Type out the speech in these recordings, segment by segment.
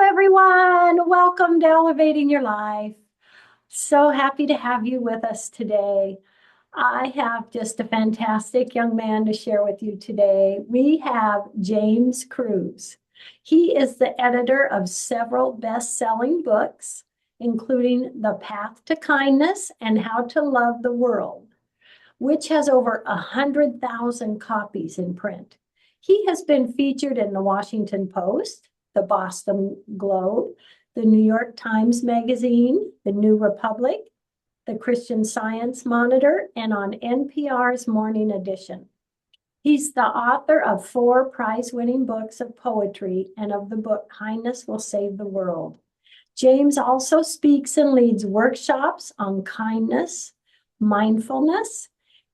everyone. Welcome to Elevating Your Life. So happy to have you with us today. I have just a fantastic young man to share with you today. We have James Cruz. He is the editor of several best-selling books, including The Path to Kindness and How to Love the World, which has over 100,000 copies in print. He has been featured in the Washington Post, the Boston Globe, the New York Times Magazine, the New Republic, the Christian Science Monitor, and on NPR's Morning Edition. He's the author of 4 prize-winning books of poetry and of the book Kindness Will Save the World. James also speaks and leads workshops on kindness, mindfulness,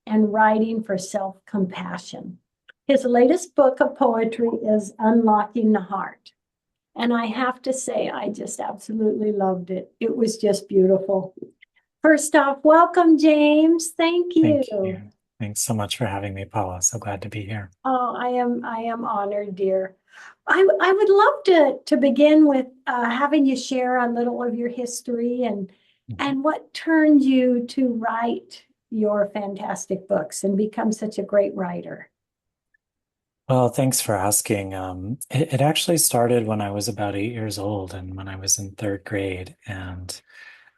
and writing for self-compassion. His latest book of poetry is Unlocking the Heart. And I have to say, I just absolutely loved it. It was just beautiful. First off, welcome, James. Thank you. Thank you. Thanks so much for having me, Paula. So glad to be here. Oh, I am honored, dear. I would love to begin with having you share a little of your history and what turned you to write your fantastic books and become such a great writer. Well, thanks for asking. It actually started when I was about 8 years old and when I was in third grade. And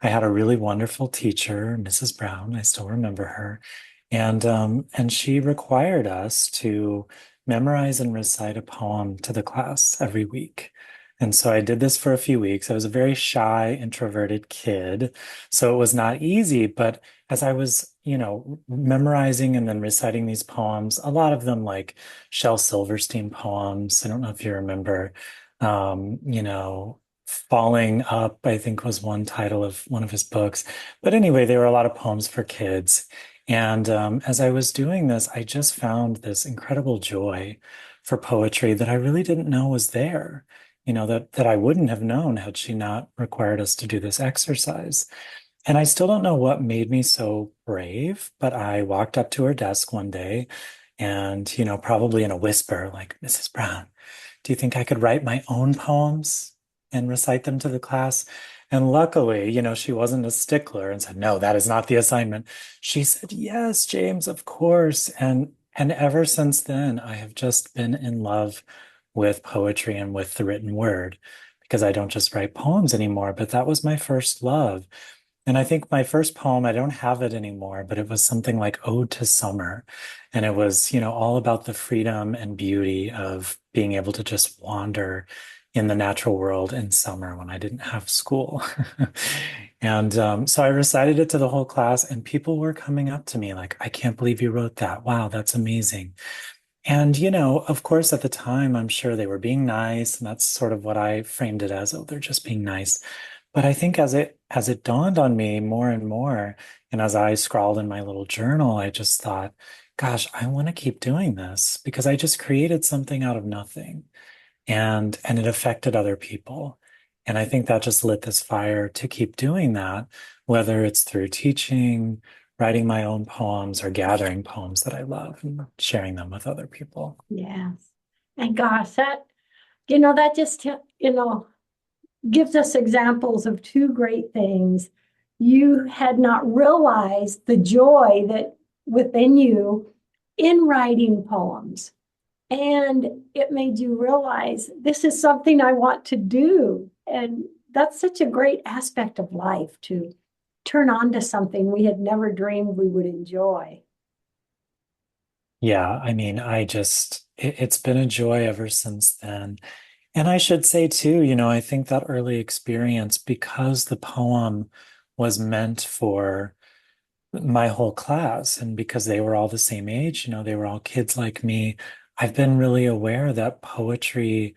I had a really wonderful teacher, Mrs. Brown. I still remember her. And she required us to memorize and recite a poem to the class every week. And so I did this for a few weeks. I was a very shy, introverted kid, so it was not easy. But as I was, memorizing and then reciting these poems, a lot of them like Shel Silverstein poems. I don't know if you remember, um, you know, Falling Up, I think was one title of one of his books. But anyway, there were a lot of poems for kids. And as I was doing this, I just found this incredible joy for poetry that I really didn't know was there, that I wouldn't have known had she not required us to do this exercise. And I still don't know what made me so brave, but I walked up to her desk one day and, probably in a whisper, like, Mrs. Brown, do you think I could write my own poems and recite them to the class? And luckily, she wasn't a stickler and said, no, that is not the assignment. She said, yes, James, of course. And ever since then, I have just been in love with poetry and with the written word because I don't just write poems anymore, but that was my first love. And I think my first poem, I don't have it anymore, but it was something like Ode to Summer. And it was, all about the freedom and beauty of being able to just wander in the natural world in summer when I didn't have school. And so I recited it to the whole class, and people were coming up to me like, I can't believe you wrote that. Wow, that's amazing. And, of course, at the time, I'm sure they were being nice, and that's sort of what I framed it as. Oh, they're just being nice. But I think as it dawned on me more and more, and as I scrawled in my little journal, I just thought, gosh, I want to keep doing this because I just created something out of nothing and it affected other people. And I think that just lit this fire to keep doing that, whether it's through teaching, writing my own poems, or gathering poems that I love and sharing them with other people. Yes. And gosh, that just, gives us examples of two great things. You had not realized the joy that within you in writing poems. And it made you realize this is something I want to do. And that's such a great aspect of life to turn on to something we had never dreamed we would enjoy. Yeah, I mean, it's been a joy ever since then. And I should say too, I think that early experience, because the poem was meant for my whole class and because they were all the same age, they were all kids like me, I've been really aware that poetry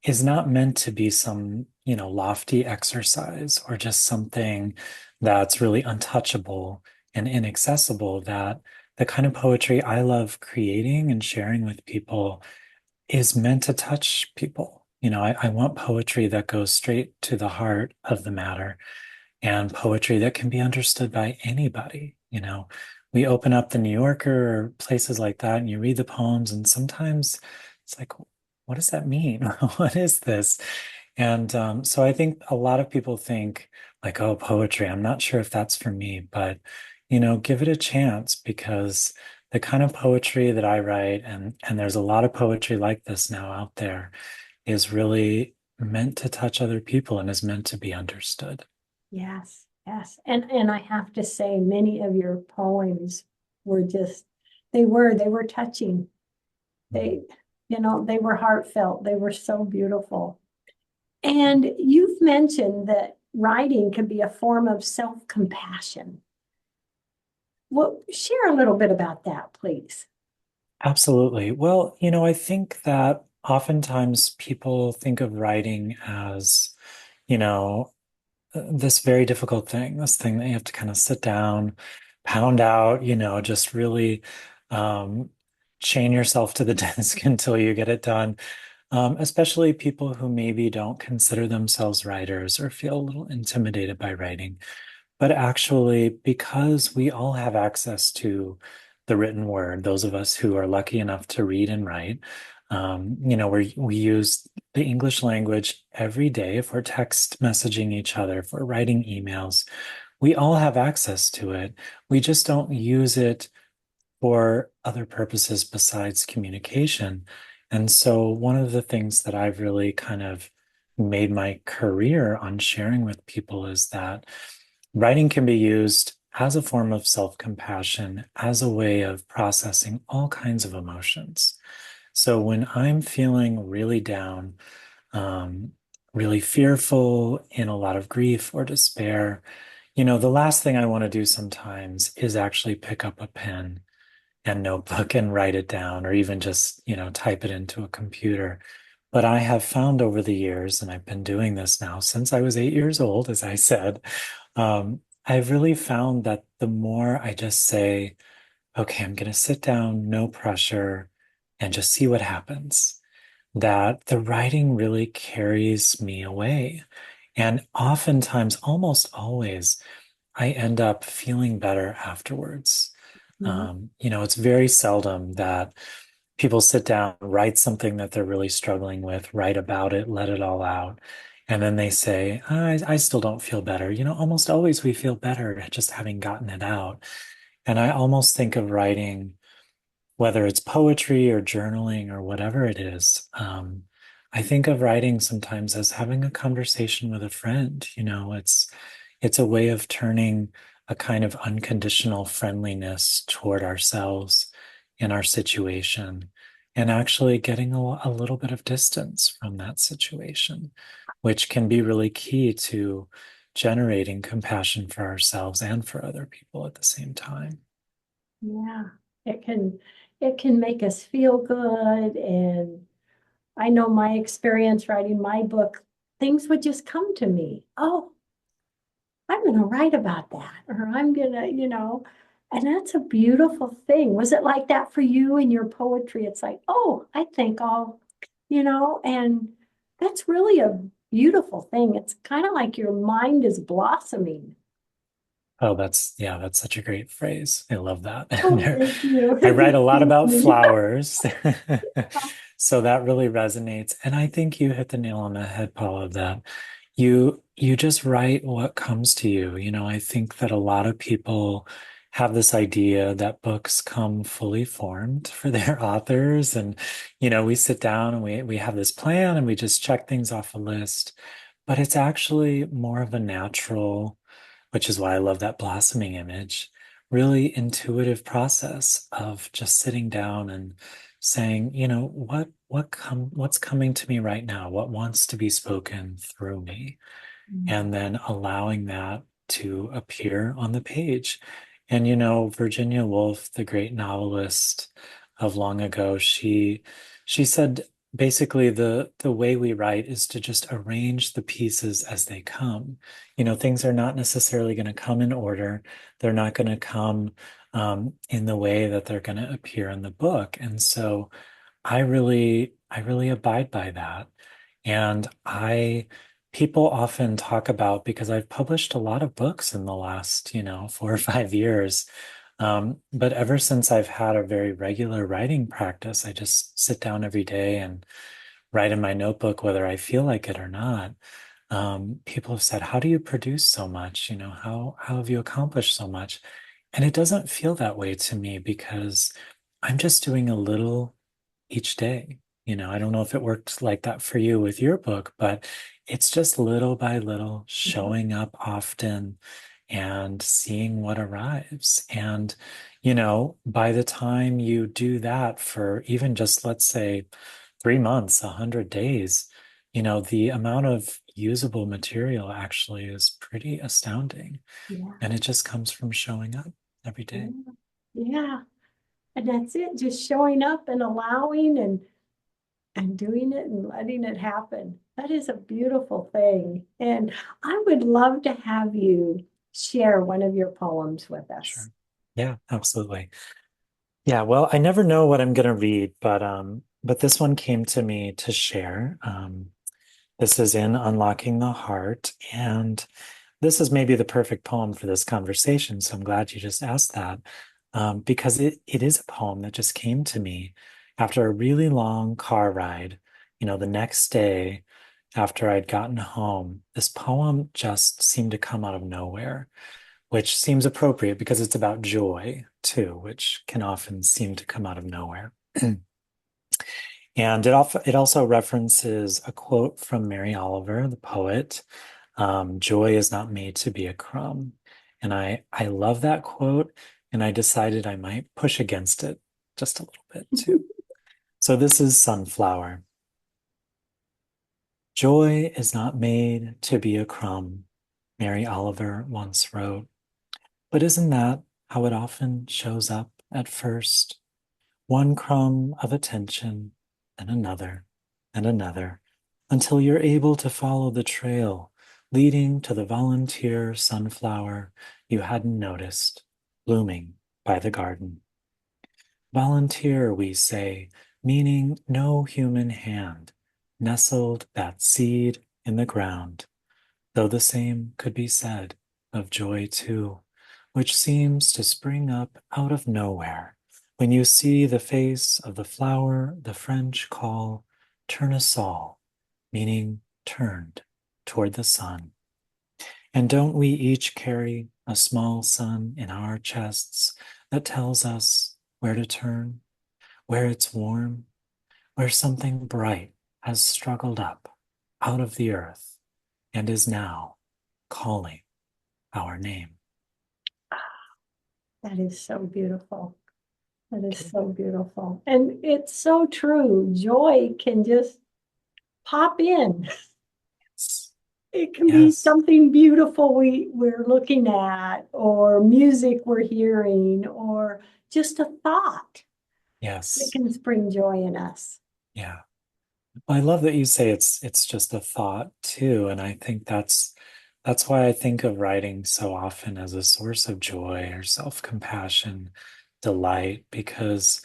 is not meant to be some, lofty exercise or just something that's really untouchable and inaccessible, that the kind of poetry I love creating and sharing with people is meant to touch people. I want poetry that goes straight to the heart of the matter and poetry that can be understood by anybody. We open up the New Yorker or places like that and you read the poems, and sometimes it's like, what does that mean? What is this? And so I think a lot of people think like, oh, poetry, I'm not sure if that's for me, but give it a chance because the kind of poetry that I write, and there's a lot of poetry like this now out there, is really meant to touch other people and is meant to be understood. Yes, yes. And I have to say, many of your poems were just, they were touching. They, they were heartfelt. They were so beautiful. And you've mentioned that writing can be a form of self-compassion. Well, share a little bit about that, please. Absolutely. Well, I think that oftentimes people think of writing as, you know, this very difficult thing, this thing that you have to kind of sit down, pound out, just really um, chain yourself to the desk until you get it done. Especially people who maybe don't consider themselves writers or feel a little intimidated by writing. But actually, because we all have access to the written word, those of us who are lucky enough to read and write, we use the English language every day if we're text messaging each other, if we're writing emails. We all have access to it. We just don't use it for other purposes besides communication. And so, one of the things that I've really kind of made my career on sharing with people is that writing can be used as a form of self-compassion, as a way of processing all kinds of emotions. So when I'm feeling really down, um, really fearful, in a lot of grief or despair, the last thing I want to do sometimes is actually pick up a pen and notebook and write it down, or even just, type it into a computer. But I have found over the years, and I've been doing this now since I was 8 years old, as I said, I've really found that the more I just say, okay, I'm going to sit down, no pressure, and just see what happens, that the writing really carries me away. And oftentimes, almost always, I end up feeling better afterwards. Mhm. It's very seldom that people sit down, write something that they're really struggling with, write about it, let it all out. And then they say, I still don't feel better. Almost always we feel better just having gotten it out. And I almost think of writing, whether it's poetry or journaling or whatever it is. I think of writing sometimes as having a conversation with a friend. It's a way of turning a kind of unconditional friendliness toward ourselves and our situation, and actually getting a little bit of distance from that situation, which can be really key to generating compassion for ourselves and for other people at the same time. Yeah, it can it can make us feel good. And I know my experience writing my book, things would just come to me. Oh, I'm gonna write about that, or I'm gonna, and that's a beautiful thing. Was it like that for you in your poetry? It's like, oh, I think and that's really a beautiful thing. It's kind of like your mind is blossoming. Oh, that's such a great phrase. I love that. Oh, thank you. I write a lot Thank about you. flowers. So that really resonates. And I think you hit the nail on the head, Paula, that you just write what comes to you. I think that a lot of people have this idea that books come fully formed for their authors. And, we sit down and we have this plan and we just check things off a list. But it's actually more of a natural, which is why I love that blossoming image, really intuitive process of just sitting down and saying, what's coming to me right now? What wants to be spoken through me? And then allowing that to appear on the page. And Virginia Woolf, the great novelist of long ago, she said basically the way we write is to just arrange the pieces as they come. Things are not necessarily going to come in order. They're not going to come in the way that they're going to appear in the book. And so I really abide by that. And people often talk about, because I've published a lot of books in the last, 4 or 5 years. But ever since I've had a very regular writing practice, I just sit down every day and write in my notebook, whether I feel like it or not. People have said, "How do you produce so much? How have you accomplished so much?" And it doesn't feel that way to me because I'm just doing a little each day. I don't know if it worked like that for you with your book, but it's just little by little showing up often and seeing what arrives. And, by the time you do that for even just, let's say, 3 months, 100 days, the amount of usable material actually is pretty astounding. Yeah, And it just comes from showing up every yeah, day. yeah. And that's it, just showing up and allowing and doing it and letting it happen. That is a beautiful thing. And I would love to have you share one of your poems with us. Sure. Yeah, absolutely. Yeah, well, I never know what I'm gonna read, but this one came to me to share. This is in Unlocking the Heart, and this is maybe the perfect poem for this conversation. So I'm glad you just asked that, because it is a poem that just came to me after a really long car ride. The next day after I'd gotten home, this poem just seemed to come out of nowhere, which seems appropriate because it's about joy too, which can often seem to come out of nowhere. And it also references a quote from Mary Oliver, the poet. Joy is not made to be a crumb. And I love that quote, and I decided I might push against it just a little bit too. So this is Sunflower. Joy is not made to be a crumb, Mary Oliver once wrote. But isn't that how it often shows up at first? One crumb of attention, then another, and another, until you're able to follow the trail leading to the volunteer sunflower you hadn't noticed, blooming by the garden. Volunteer, we say, meaning no human hand nestled that seed in the ground, though the same could be said of joy too, which seems to spring up out of nowhere when you see the face of the flower the French call tournesol, meaning turned toward the sun. And don't we each carry a small sun in our chests that tells us where to turn, where it's warm, where something bright has struggled up out of the earth and is now calling our name? That is so beautiful. That is so beautiful. And it's so true. Joy can just pop in. Yes. It can be Yes. something beautiful we're looking at, or music we're hearing, or just a thought that Yes. can bring joy in us. Yeah. Well, I love that you say it's just a thought too, and I think that's why I think of writing so often as a source of joy or self-compassion, delight, because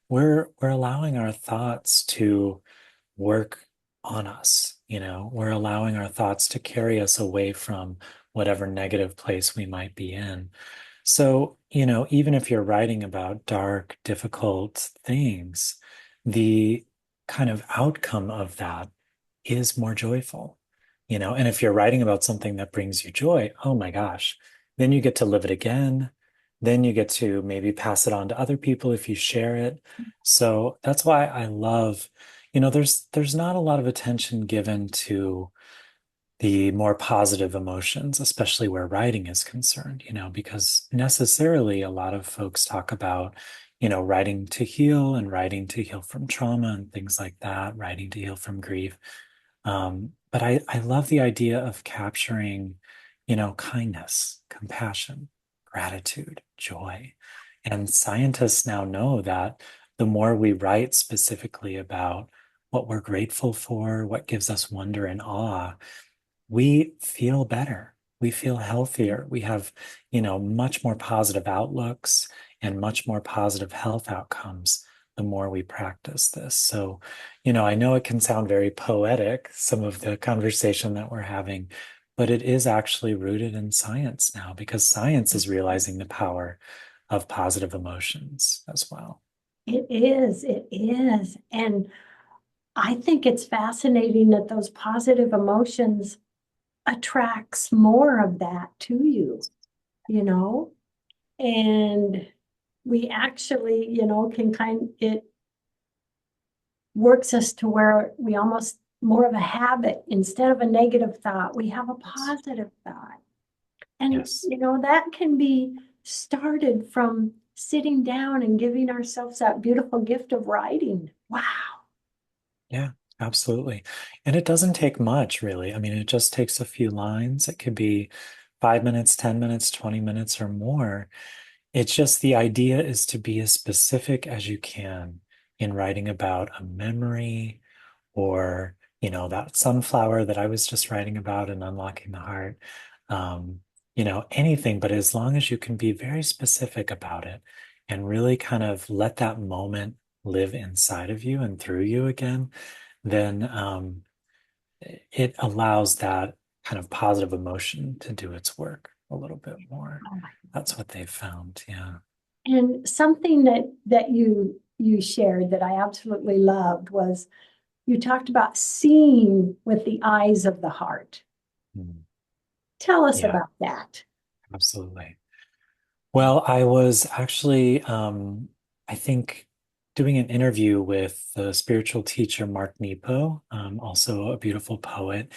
we're allowing our thoughts to work on us. We're allowing our thoughts to carry us away from whatever negative place we might be in. So, even if you're writing about dark, difficult things, the kind of outcome of that is more joyful. And if you're writing about something that brings you joy, oh my gosh, then you get to live it again. Then you get to maybe pass it on to other people if you share it. So that's why I love, there's not a lot of attention given to the more positive emotions, especially where writing is concerned, because necessarily a lot of folks talk about, writing to heal and writing to heal from trauma and things like that, writing to heal from grief. But I love the idea of capturing, kindness, compassion, gratitude, joy. And scientists now know that the more we write specifically about what we're grateful for, what gives us wonder and awe, we feel better. We feel healthier. We have, much more positive outlooks and much more positive health outcomes the more we practice this. So, I know it can sound very poetic, some of the conversation that we're having, but it is actually rooted in science now because science is realizing the power of positive emotions as well. It is, it is. And I think it's fascinating that those positive emotions attracts more of that to you, you know? And we actually, can it works us to where we almost more of a habit instead of a negative thought, we have a Yes. positive thought. And, Yes. that can be started from sitting down and giving ourselves that beautiful gift of writing. Wow. Yeah, absolutely. And it doesn't take much, really. I mean, it just takes a few lines. It could be 5 minutes, 10 minutes, 20 minutes, or more. It's just the idea is to be as specific as you can in writing about a memory or, that sunflower that I was just writing about and unlocking the heart. Um, anything, but as long as you can be very specific about it and really kind of let that moment live inside of you and through you again, then it allows that kind of positive emotion to do its work a little bit more. Oh my That's goodness. what they've found. Yeah. And something that you shared that I absolutely loved was you talked about seeing with the eyes of the heart. Mm. Tell us Yeah, about that. absolutely. Well, I was actually, I think, doing an interview with the spiritual teacher Mark Nepo, also a beautiful poet,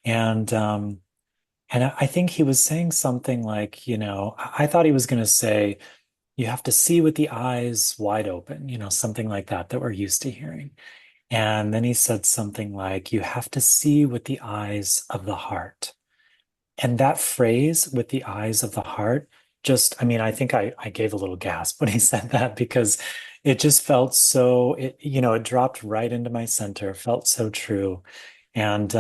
and I think he was saying something like, I thought he was going to say, you have to see with the eyes wide open, something like that that we're used to hearing. And then he said something like, you have to see with the eyes of the heart. And that phrase with the eyes of the heart, just, I mean, I think I gave a little gasp when he said that because it just felt so, it dropped right into my center, felt so true. And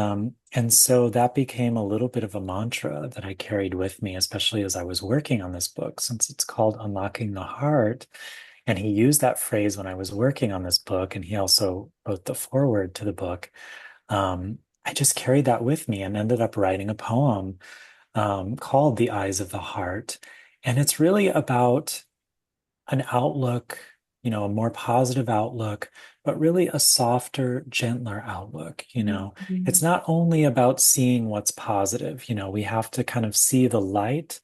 so that became a little bit of a mantra that I carried with me, especially as I was working on this book, since it's called Unlocking the Heart. And he used that phrase when I was working on this book, and he also wrote the foreword to the book. I just carried that with me and ended up writing a poem called The Eyes of the Heart. And it's really about an outlook, a more positive outlook, but really a softer, gentler outlook. It's Mhm. not only about seeing what's positive, we have to kind of see the light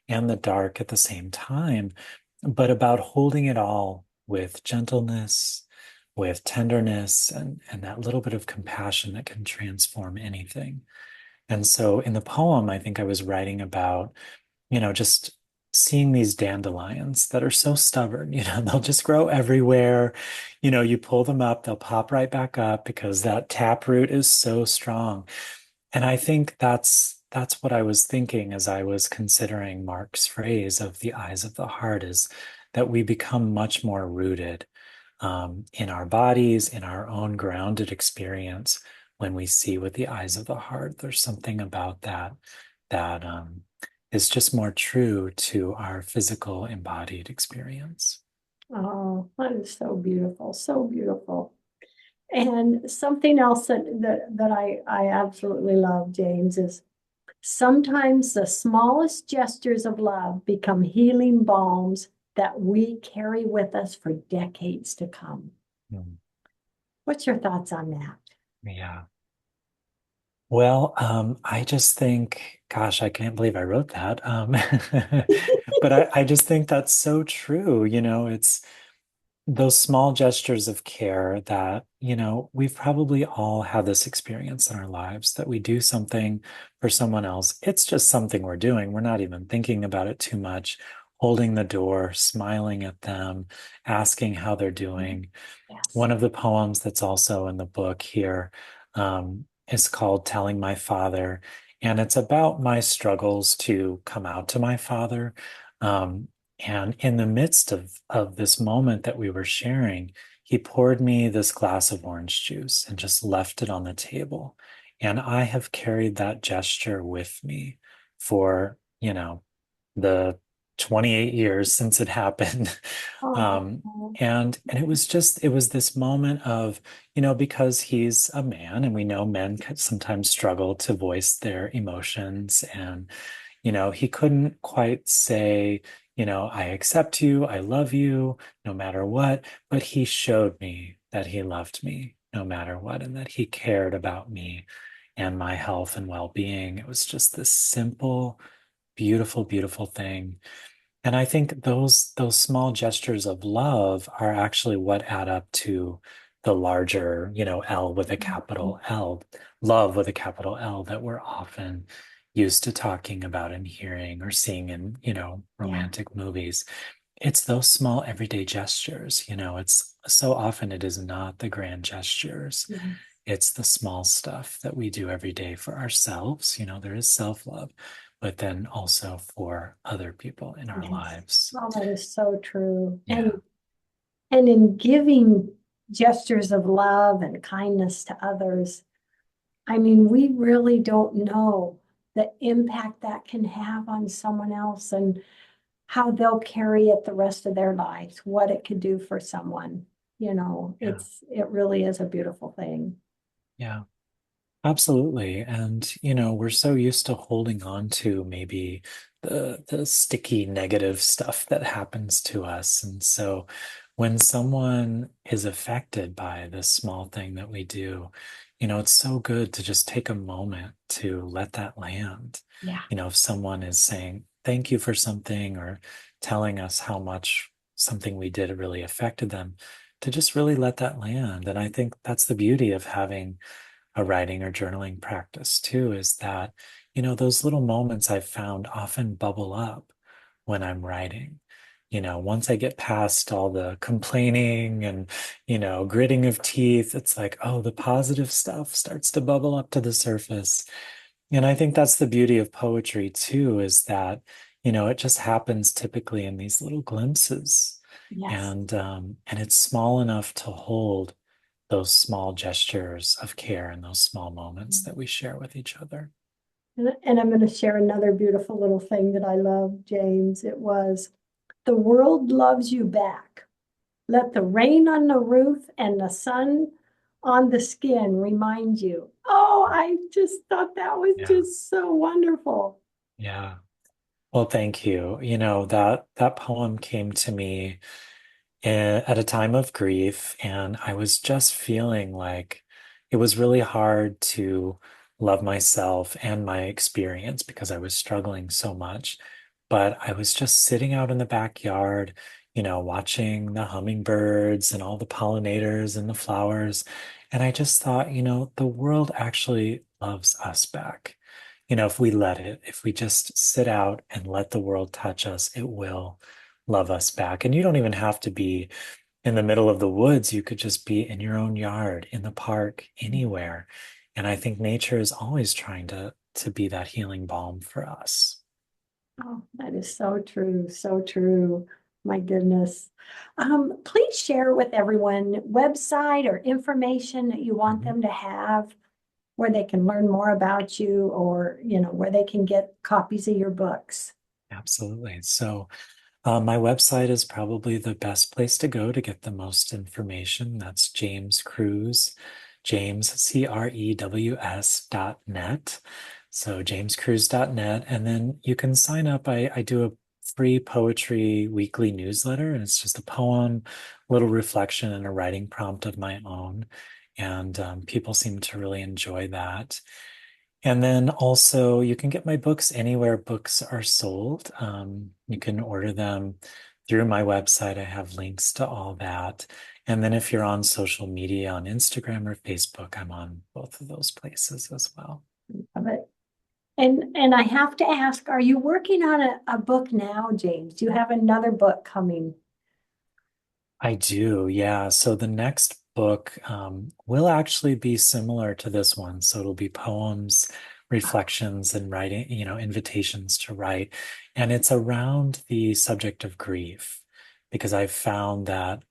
and the dark at the same time, but about holding it all with gentleness, with tenderness, and that little bit of compassion that can transform anything. And so in the poem, I think I was writing about, just seeing these dandelions that are so stubborn, they'll just grow everywhere. You pull them up, they'll pop right back up because that taproot is so strong. And I think that's what I was thinking as I was considering Mark's phrase of the eyes of the heart is that we become much more rooted in our bodies, in our own grounded experience when we see with the eyes of the heart. There's something about that that is just more true to our physical embodied experience. Oh, that is so beautiful, so beautiful. And something else that I absolutely love, James, is sometimes the smallest gestures of love become healing balms that we carry with us for decades to come. Mm. What's your thoughts on that? Yeah. Well, I just think, gosh, I can't believe I wrote that. But I just think that's so true. It's those small gestures of care that, we've probably all had this experience in our lives that we do something for someone else. It's just something we're doing. We're not even thinking about it too much, holding the door, smiling at them, asking how they're doing. Yes. One of the poems that's also in the book here is called Telling My Father. And it's about my struggles to come out to my father. Um, and in the midst of this moment that we were sharing, he poured me this glass of orange juice and just left it on the table. And I have carried that gesture with me for, the 28 years since it happened. Oh, Um, and it was this moment of, because he's a man and we know men can sometimes struggle to voice their emotions. And, he couldn't quite say, I accept you, I love you, no matter what, but he showed me that he loved me. no matter what, and that he cared about me and my health and well-being. It was just this simple, beautiful, beautiful thing. And I think those small gestures of love are actually what add up to the larger, L with a capital L, love with a capital L that we're often used to talking about and hearing or seeing in, Yeah. romantic movies. It's those small everyday gestures, it's so often it is not the grand gestures. Yeah. It's the small stuff that we do every day for ourselves. There is self-love, but then also for other people in our Yes. lives. Oh, that is so true. Yeah, And in giving gestures of love and kindness to others, I mean, we really don't know the impact that can have on someone else and how they'll carry it the rest of their lives, what it could do for someone. yeah, It really is a beautiful thing. yeah. Absolutely. And, we're so used to holding on to maybe the sticky negative stuff that happens to us. And so when someone is affected by this small thing that we do, it's so good to just take a moment to let that land. Yeah. If someone is saying thank you for something or telling us how much something we did really affected them, to just really let that land. And I think that's the beauty of having a writing or journaling practice too, is that, those little moments I've found often bubble up when I'm writing. Once I get past all the complaining and, gritting of teeth, it's like, oh, the positive stuff starts to bubble up to the surface. And I think that's the beauty of poetry too, is that, it just happens typically in these little glimpses. Yes. And it's small enough to hold those small gestures of care and those small moments that we share with each other. And I'm going to share another beautiful little thing that I love, James. It was, the world loves you back. Let the rain on the roof and the sun on the skin remind you. Oh, I just thought that was Yeah. just so wonderful. Yeah. Well, thank you. That poem came to me at a time of grief, and I was just feeling like it was really hard to love myself and my experience because I was struggling so much. But I was just sitting out in the backyard, watching the hummingbirds and all the pollinators and the flowers. And I just thought, the world actually loves us back. If we let it, if we just sit out and let the world touch us, it will love us back. And you don't even have to be in the middle of the woods. You could just be in your own yard, in the park, anywhere. And I think nature is always trying to be that healing balm for us. Oh, that is so true, so true. My goodness. Please share with everyone website or information that you want Mhm. them to have where they can learn more about you or, where they can get copies of your books. Absolutely. So my website is probably the best place to go to get the most information. That's James Crews, James, CREWS.net. So jamescrews.net. And then you can sign up. I do a free poetry weekly newsletter, and it's just a poem, little reflection, and a writing prompt of my own. And people seem to really enjoy that. And then also, you can get my books anywhere books are sold. You can order them through my website. I have links to all that. And then if you're on social media on Instagram or Facebook, I'm on both of those places as well. Of it. And I have to ask, are you working on a book now, James? Do you have another book coming? I do, yeah. So the next book will actually be similar to this one. So it'll be poems, reflections, and writing, invitations to write. And it's around the subject of grief, because I've found that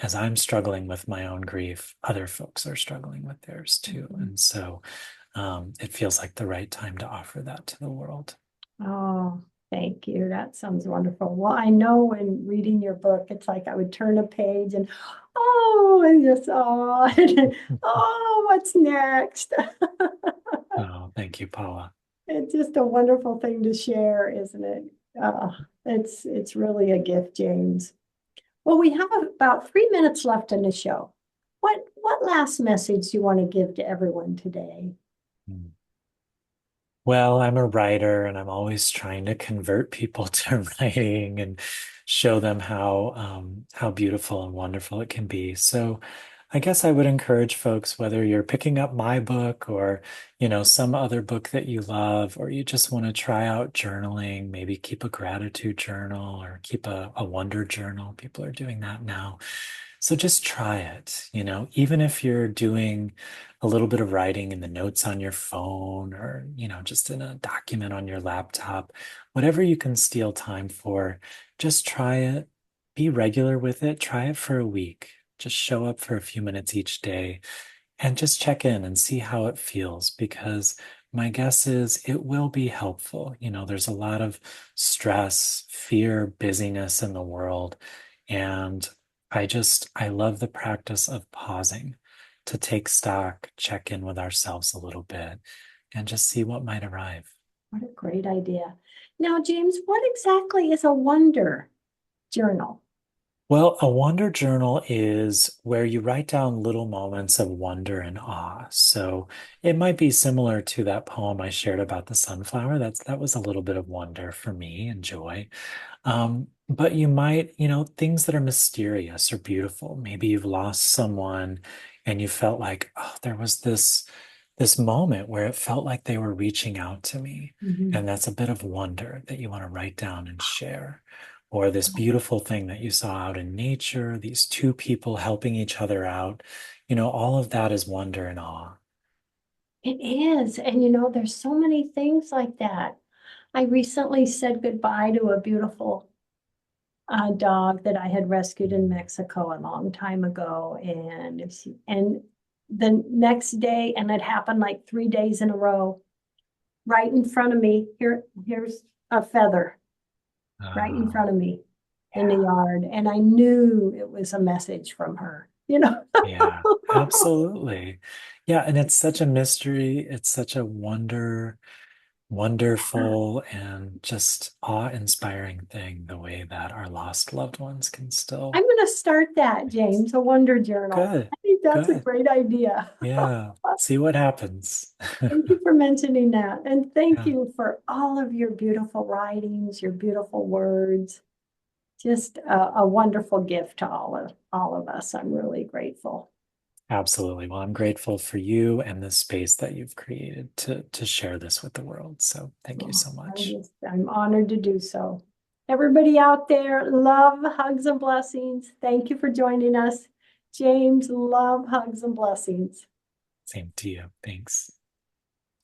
as I'm struggling with my own grief, other folks are struggling with theirs too. And so it feels like the right time to offer that to the world. Oh, thank you. That sounds wonderful. Well, I know when reading your book, it's like I would turn a page and and just and, oh, what's next? Oh, thank you, Paula. It's just a wonderful thing to share, isn't it? It's really a gift, James. Well, we have about 3 minutes left in the show. What what last message do you want to give to everyone today? Mm. Well, I'm a writer and I'm always trying to convert people to writing and show them how beautiful and wonderful it can be. So I guess I would encourage folks, whether you're picking up my book or, some other book that you love, or you just want to try out journaling, maybe keep a gratitude journal or keep a wonder journal. People are doing that now. So just try it, even if you're doing a little bit of writing in the notes on your phone or, just in a document on your laptop, whatever you can steal time for, just try it. Be regular with it. Try it for a week. Just show up for a few minutes each day and just check in and see how it feels because my guess is it will be helpful. There's a lot of stress, fear, busyness in the world. And I love the practice of pausing to take stock, check in with ourselves a little bit, and just see what might arrive. What a great idea. Now, James, what exactly is a wonder journal? Well, a wonder journal is where you write down little moments of wonder and awe. So it might be similar to that poem I shared about the sunflower. That was a little bit of wonder for me and joy. But you might, things that are mysterious or beautiful. Maybe you've lost someone and you felt like, oh, there was this moment where it felt like they were reaching out to me. Mhm. And that's a bit of wonder that you want to write down and share. Or this beautiful thing that you saw out in nature, these two people helping each other out. All of that is wonder and awe. It is. And there's so many things like that. I recently said goodbye to a beautiful dog that I had rescued in Mm. Mexico a long time ago. And the next day, and it happened like 3 days in a row, right in front of me. Here's a feather right in Uh, front of me in the yeah. yard. And I knew it was a message from her. Yeah, absolutely. Yeah, and it's such a mystery. It's such a wonderful, and just awe-inspiring thing, the way that our lost loved ones can I'm still. going to start that, James, a wonder journal. Good, I think that's a good. great idea. Yeah, see what happens. Thank you for mentioning that. And thank Yeah, you for all of your beautiful writings, your beautiful words. Just a wonderful gift to all of us. I'm really grateful. absolutely. Well, I'm grateful for you and the space that you've created to share this with the world. So thank you Well, so much. I'm honored to do so. Everybody out there, love, hugs, and blessings. Thank you for joining us. James, love, hugs, and blessings. Same to you. Thanks.